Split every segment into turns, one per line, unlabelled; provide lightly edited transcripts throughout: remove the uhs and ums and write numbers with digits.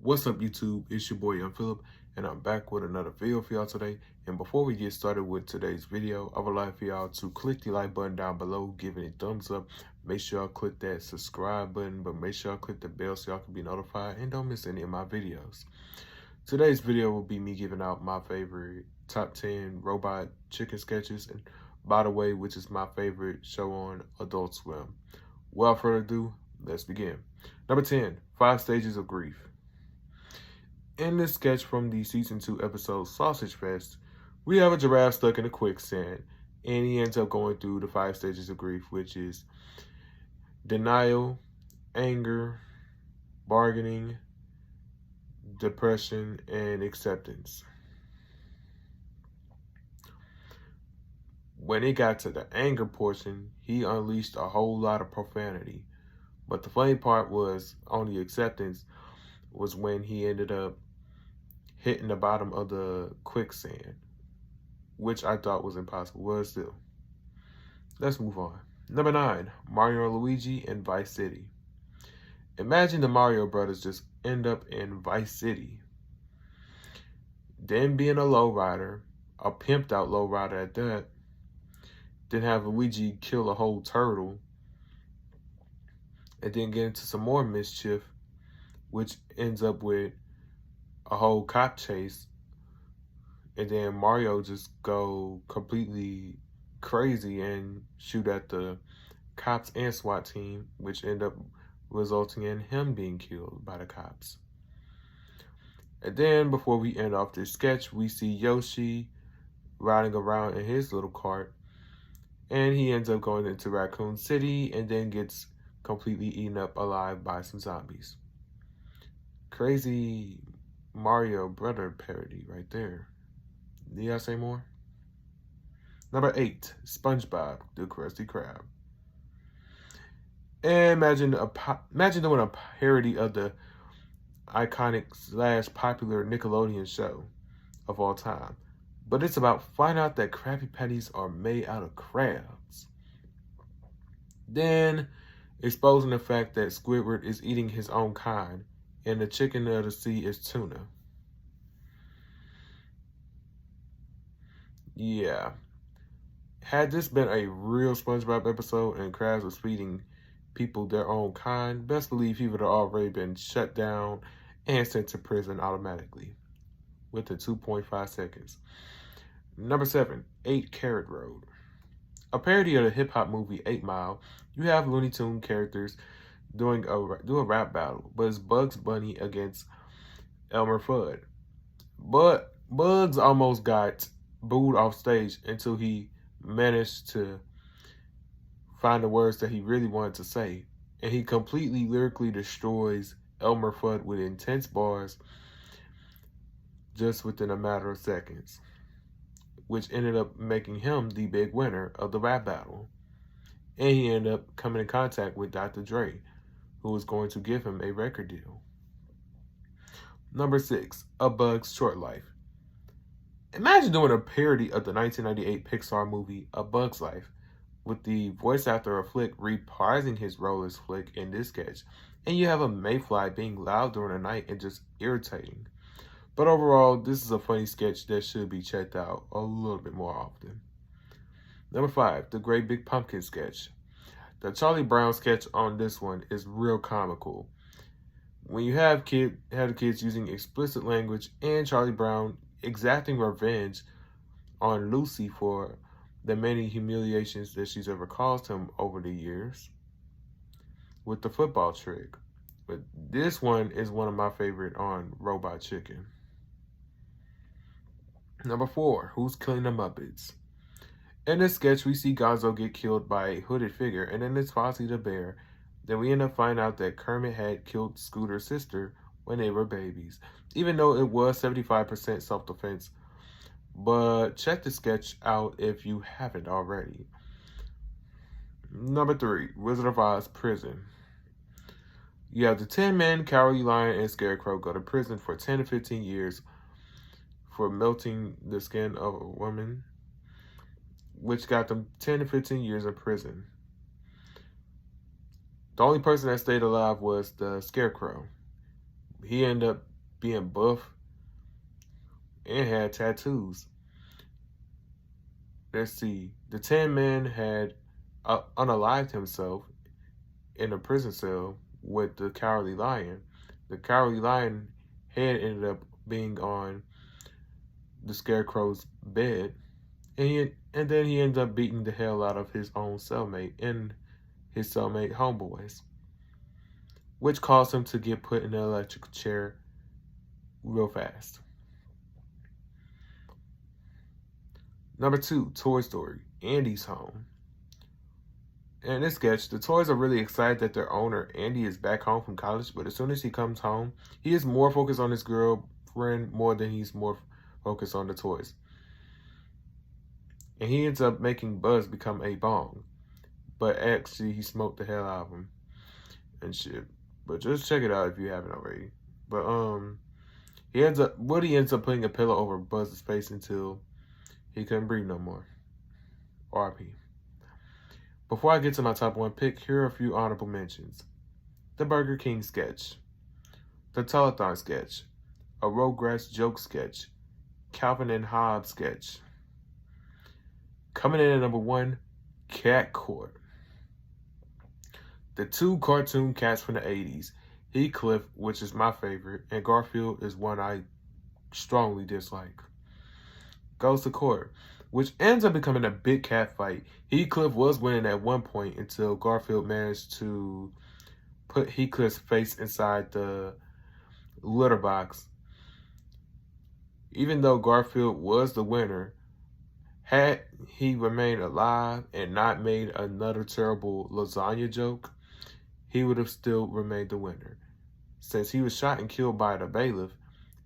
What's up, YouTube? It's your boy Young Philip, and I'm back with another video for y'all today. And before we get started with today's video, I would like for y'all to click the like button down below, give it a thumbs up. Make sure y'all click that subscribe button, but make sure y'all click the bell so y'all can be notified and don't miss any of my videos. Today's video will be me giving out my favorite top 10 robot chicken sketches, and by the way, which is my favorite show on Adult Swim. Without further ado, let's begin. Number 10, 5 Stages of Grief. In this sketch from the season 2 episode Sausage Fest, we have a giraffe stuck in a quicksand, and he ends up going through the 5 stages of grief, which is denial, anger, bargaining, depression, and acceptance. When it got to the anger portion, he unleashed a whole lot of profanity. But the funny part was, on the acceptance, was when he ended up hitting the bottom of the quicksand, which I thought was impossible. Well, still. Let's move on. Number 9, Mario and Luigi in Vice City. Imagine the Mario brothers just end up in Vice City. Then being a lowrider, a pimped out lowrider at that, then have Luigi kill a whole turtle, and then get into some more mischief, which ends up with a whole cop chase, and then Mario just go completely crazy and shoot at the cops and SWAT team, which end up resulting in him being killed by the cops. And then before we end off this sketch, we see Yoshi riding around in his little cart, and he ends up going into Raccoon City and then gets completely eaten up alive by some zombies. Crazy Mario brother parody right there. Do y'all say more? Number 8, SpongeBob the Krusty Krab. And imagine doing a parody of the iconic / popular Nickelodeon show of all time. But it's about finding out that Krabby Patties are made out of crabs. Then exposing the fact that Squidward is eating his own kind, and the chicken of the sea is tuna. Yeah. Had this been a real SpongeBob episode and Krabs was feeding people their own kind, best believe he would have already been shut down and sent to prison automatically within 2.5 seconds. Number 7, 8 Carrot Road. A parody of the hip-hop movie 8 Mile, you have Looney Tune characters do a rap battle, but it's Bugs Bunny against Elmer Fudd. But Bugs almost got booed off stage until he managed to find the words that he really wanted to say, and he completely lyrically destroys Elmer Fudd with intense bars just within a matter of seconds, which ended up making him the big winner of the rap battle. And he ended up coming in contact with Dr. Dre, who was going to give him a record deal. Number 6, A Bug's Short Life. Imagine doing a parody of the 1998 Pixar movie A Bug's Life, with the voice actor of Flick reprising his role as Flick in this sketch, and you have a mayfly being loud during the night and just irritating. But overall, this is a funny sketch that should be checked out a little bit more often. Number 5, The Great Big Pumpkin Sketch. The Charlie Brown sketch on this one is real comical. When you have the kids using explicit language and Charlie Brown exacting revenge on Lucy for the many humiliations that she's ever caused him over the years with the football trick. But this one is one of my favorite on Robot Chicken. Number 4, Who's Killing the Muppets? In this sketch, we see Gonzo get killed by a hooded figure, and then it's Fozzie the Bear. Then we end up finding out that Kermit had killed Scooter's sister when they were babies, even though it was 75% self-defense. But check the sketch out if you haven't already. Number 3, Wizard of Oz Prison. You have the 10 men, Cowardly Lion, and Scarecrow go to prison for 10 to 15 years for melting the skin of a woman, which got them 10 to 15 years in prison. The only person that stayed alive was the Scarecrow. He ended up being buff and had tattoos. Let's see. The Tin Man had unalived himself in a prison cell with the Cowardly Lion. The Cowardly Lion head ended up being on the Scarecrow's bed, and then he ended up beating the hell out of his own cellmate and his cellmate homeboys, which caused him to get put in an electric chair real fast. Number 2, Toy Story, Andy's home. In this sketch, the toys are really excited that their owner, Andy, is back home from college, but as soon as he comes home, he is more focused on his girlfriend more than he's more focused on the toys. And he ends up making Buzz become a bong, but actually he smoked the hell out of him and shit. But just check it out if you haven't already. But Woody ends up putting a pillow over Buzz's face until he couldn't breathe no more. R.I.P. Before I get to my top 1 pick, here are a few honorable mentions. The Burger King sketch, the Telethon sketch, a Rugrats joke sketch, Calvin and Hobbes sketch. Coming in at number 1, Cat Court. The 2 cartoon cats from the 80s, Heathcliff, which is my favorite, and Garfield is one I strongly dislike, goes to court, which ends up becoming a big cat fight. Heathcliff was winning at one point until Garfield managed to put Heathcliff's face inside the litter box. Even though Garfield was the winner, had he remained alive and not made another terrible lasagna joke, he would have still remained the winner. Since he was shot and killed by the bailiff,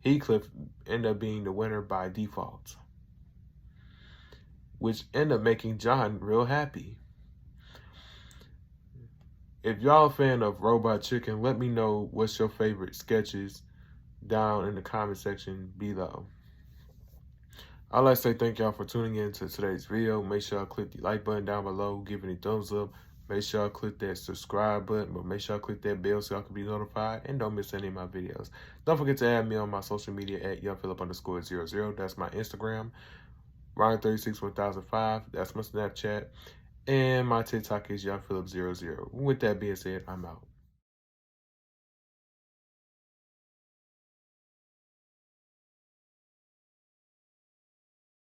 Heathcliff ended up being the winner by default, which ended up making John real happy. If y'all a fan of Robot Chicken, let me know what's your favorite sketches down in the comment section below. I'd like to say thank y'all for tuning in to today's video. Make sure y'all click the like button down below, give it a thumbs up. Make sure y'all click that subscribe button, but make sure y'all click that bell so y'all can be notified and don't miss any of my videos. Don't forget to add me on my social media at YoungPhilip_00. That's my Instagram. Ryan361005. That's my Snapchat. And my TikTok is YoungPhilip00. With that being said, I'm out.